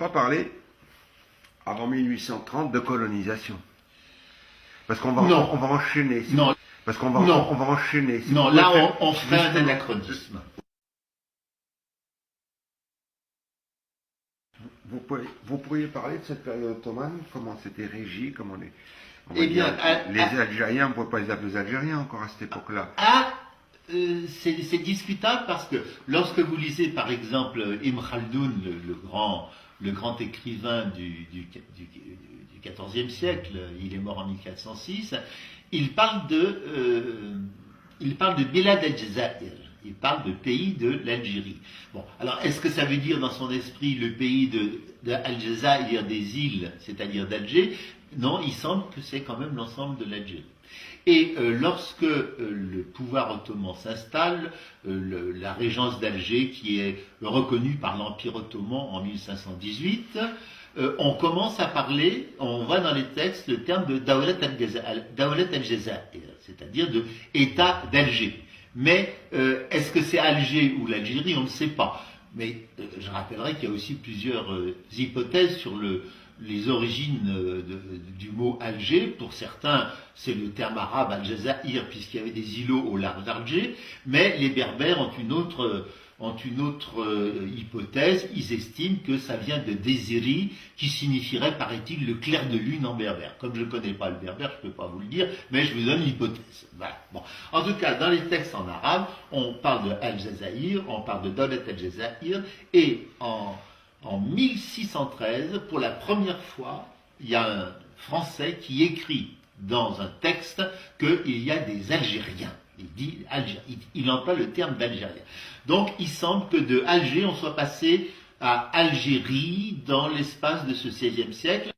pas parler, avant 1830, de colonisation. Parce qu'on va, on va enchaîner. Non. Parce qu'on va, on va enchaîner. Non, là, on ferait un anachronisme. Vous pourriez parler de cette période ottomane, comment c'était régi, comment les... Eh bien, les Algériens, on ne pouvait pas les appeler les Algériens encore à cette époque-là. C'est discutable parce que lorsque vous lisez par exemple Ibn Khaldoun, le grand écrivain du XIVe siècle, il est mort en 1406, il parle de Bilad al-Jazair, il parle de pays de l'Algérie. Bon, alors est-ce que ça veut dire dans son esprit le pays de Al-Jazair, des îles, c'est-à-dire d'Alger? Non, il semble que c'est quand même l'ensemble de l'Algérie. Et lorsque le pouvoir ottoman s'installe, la régence d'Alger, qui est reconnue par l'Empire ottoman en 1518, on commence à parler, on voit dans les textes le terme de Dawlat al-Jazair, c'est-à-dire de État d'Alger. Mais est-ce que c'est Alger ou l'Algérie? On ne sait pas. Mais je rappellerai qu'il y a aussi plusieurs hypothèses sur les origines du mot Alger. Pour certains, c'est le terme arabe Al-Jazair, puisqu'il y avait des îlots au large d'Alger, mais les Berbères ont une autre hypothèse. Ils estiment que ça vient de Désiri, qui signifierait, paraît-il, le clair de lune en berbère. Comme je ne connais pas le berbère, je ne peux pas vous le dire, mais je vous donne l'hypothèse. Voilà. Bon. En tout cas, dans les textes en arabe, on parle de Al-Jazair, on parle de Dawlat al-Jazair, et en 1613, pour la première fois, il y a un Français qui écrit dans un texte qu'il y a des Algériens. Il dit il emploie le terme d'Algérien. Donc il semble que de Alger, on soit passé à Algérie dans l'espace de ce XVIe siècle.